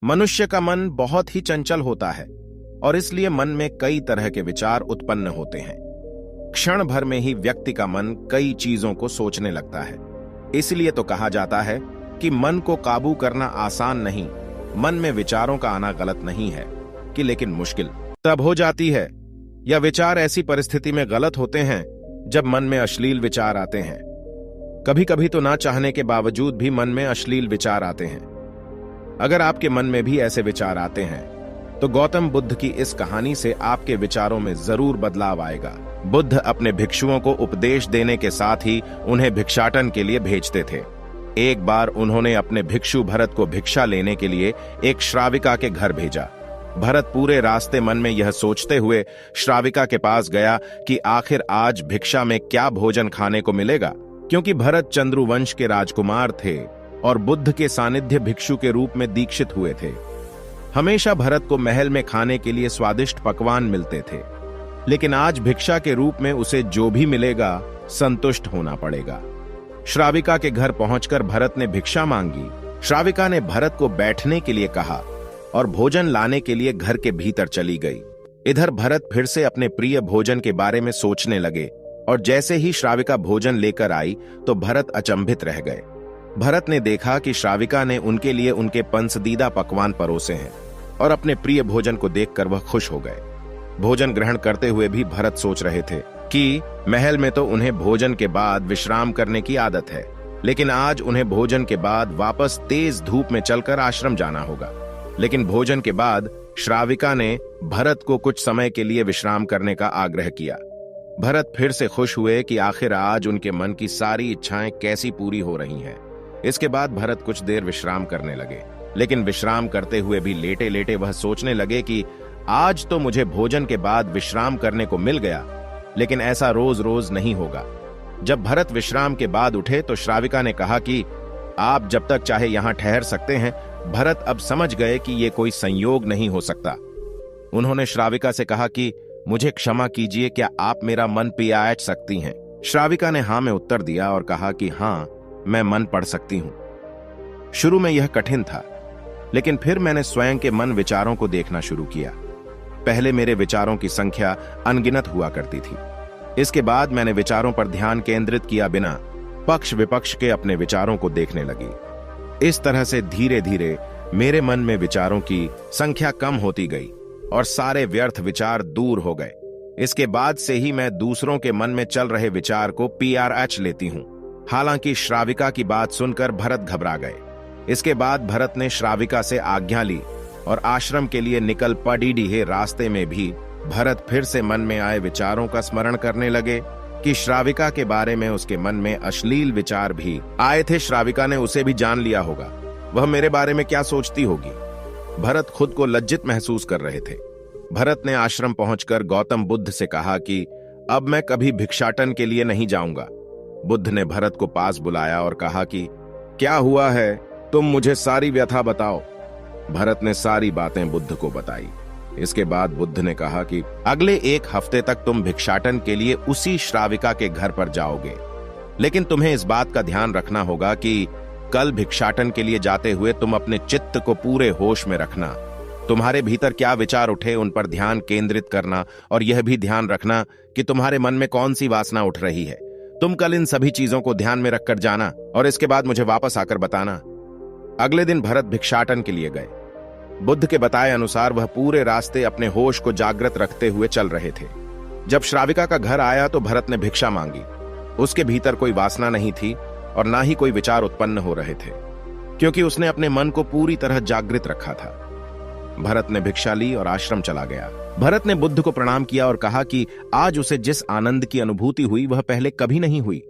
मनुष्य का मन बहुत ही चंचल होता है और इसलिए मन में कई तरह के विचार उत्पन्न होते हैं। क्षण भर में ही व्यक्ति का मन कई चीजों को सोचने लगता है। इसलिए तो कहा जाता है कि मन को काबू करना आसान नहीं, मन में विचारों का आना गलत नहीं है कि लेकिन मुश्किल तब हो जाती है या विचार ऐसी परिस्थिति में गलत होते हैं जब मन में अश्लील विचार आते हैं। कभी कभी तो ना चाहने के बावजूद भी मन में अश्लील विचार आते हैं। अगर आपके मन में भी ऐसे विचार आते हैं तो गौतम बुद्ध की इस कहानी से आपके विचारों में जरूर बदलाव आएगा। बुद्ध अपने भिक्षुओं को उपदेश देने के साथ ही उन्हें भिक्षाटन के लिए भेजते थे। एक बार उन्होंने अपने भिक्षु भरत को भिक्षा लेने के लिए एक श्राविका के घर भेजा। भरत पूरे रास्ते मन में यह सोचते हुए श्राविका के पास गया कि आखिर आज भिक्षा में क्या भोजन खाने को मिलेगा, क्योंकि भरत चंद्रुवंश के राजकुमार थे और बुद्ध के सानिध्य भिक्षु के रूप में दीक्षित हुए थे। हमेशा भरत को महल में खाने के लिए स्वादिष्ट पकवान मिलते थे, लेकिन आज भिक्षा के रूप में उसे जो भी मिलेगा संतुष्ट होना पड़ेगा। श्राविका के घर पहुंचकर भरत ने भिक्षा मांगी। श्राविका ने भरत को बैठने के लिए कहा और भोजन लाने के लिए घर के भीतर चली गई। इधर भरत फिर से अपने प्रिय भोजन के बारे में सोचने लगे और जैसे ही श्राविका भोजन लेकर आई तो भरत अचंभित रह गए। भरत ने देखा कि श्राविका ने उनके लिए उनके पसंदीदा पकवान परोसे हैं और अपने प्रिय भोजन को देखकर वह खुश हो गए। भोजन ग्रहण करते हुए भी भरत सोच रहे थे कि महल में तो उन्हें भोजन के बाद विश्राम करने की आदत है, लेकिन आज उन्हें भोजन के बाद वापस तेज धूप में चलकर आश्रम जाना होगा। लेकिन भोजन के बाद श्राविका ने भरत को कुछ समय के लिए विश्राम करने का आग्रह किया। भरत फिर से खुश हुए कि आखिर आज उनके मन की सारी इच्छाएं कैसी पूरी हो रही हैं। इसके बाद भरत कुछ देर विश्राम करने लगे, लेकिन विश्राम करते हुए भी लेटे लेटे वह सोचने लगे कि आज तो मुझे भोजन के बाद विश्राम करने को मिल गया, लेकिन ऐसा रोज रोज नहीं होगा। जब भरत विश्राम के बाद उठे तो श्राविका ने कहा कि आप जब तक चाहे यहां ठहर सकते हैं। भरत अब समझ गए कि यह कोई संयोग नहीं हो सकता। उन्होंने श्राविका से कहा कि मुझे क्षमा कीजिए, क्या आप मेरा मन पियाच सकती हैं? श्राविका ने हां में उत्तर दिया और कहा कि हां, मैं मन पढ़ सकती हूं। शुरू में यह कठिन था, लेकिन फिर मैंने स्वयं के मन विचारों को देखना शुरू किया। पहले मेरे विचारों की संख्या अनगिनत हुआ करती थी। इसके बाद मैंने विचारों पर ध्यान केंद्रित किया बिना पक्ष विपक्ष के अपने विचारों को देखने लगी। इस तरह से धीरे धीरे मेरे मन में विचारों की संख्या कम होती गई और सारे व्यर्थ विचार दूर हो गए। इसके बाद से ही मैं दूसरों के मन में चल रहे विचार को PRH लेती हूं। हालांकि श्राविका की बात सुनकर भरत घबरा गए। इसके बाद भरत ने श्राविका से आज्ञा ली और आश्रम के लिए निकल पड़ी। रास्ते में भी भरत फिर से मन में आए विचारों का स्मरण करने लगे कि श्राविका के बारे में उसके मन में अश्लील विचार भी आए थे। श्राविका ने उसे भी जान लिया होगा, वह मेरे बारे में क्या सोचती होगी। भरत खुद को लज्जित महसूस कर रहे थे। भरत ने आश्रम पहुंचकर गौतम बुद्ध से कहा कि अब मैं कभी भिक्षाटन के लिए नहीं जाऊंगा। बुद्ध ने भरत को पास बुलाया और कहा कि क्या हुआ है, तुम मुझे सारी व्यथा बताओ। भरत ने सारी बातें बुद्ध को बताई। इसके बाद बुद्ध ने कहा कि अगले 1 हफ्ते तक तुम भिक्षाटन के लिए उसी श्राविका के घर पर जाओगे, लेकिन तुम्हें इस बात का ध्यान रखना होगा कि कल भिक्षाटन के लिए जाते हुए तुम अपने चित्त को पूरे होश में रखना। तुम्हारे भीतर क्या विचार उठे उन पर ध्यान केंद्रित करना और यह भी ध्यान रखना कि तुम्हारे मन में कौन सी वासना उठ रही है। तुम कल इन सभी चीजों को ध्यान में रखकर जाना और इसके बाद मुझे वापस आकर बताना। अगले दिन भरत भिक्षाटन के लिए गए। बुद्ध के बताए अनुसार वह पूरे रास्ते अपने होश को जागृत रखते हुए चल रहे थे। जब श्राविका का घर आया तो भरत ने भिक्षा मांगी। उसके भीतर कोई वासना नहीं थी और ना ही कोई विचार उत्पन्न हो रहे थे, क्योंकि उसने अपने मन को पूरी तरह जागृत रखा था। भरत ने भिक्षा ली और आश्रम चला गया। भरत ने बुद्ध को प्रणाम किया और कहा कि आज उसे जिस आनंद की अनुभूति हुई वह पहले कभी नहीं हुई।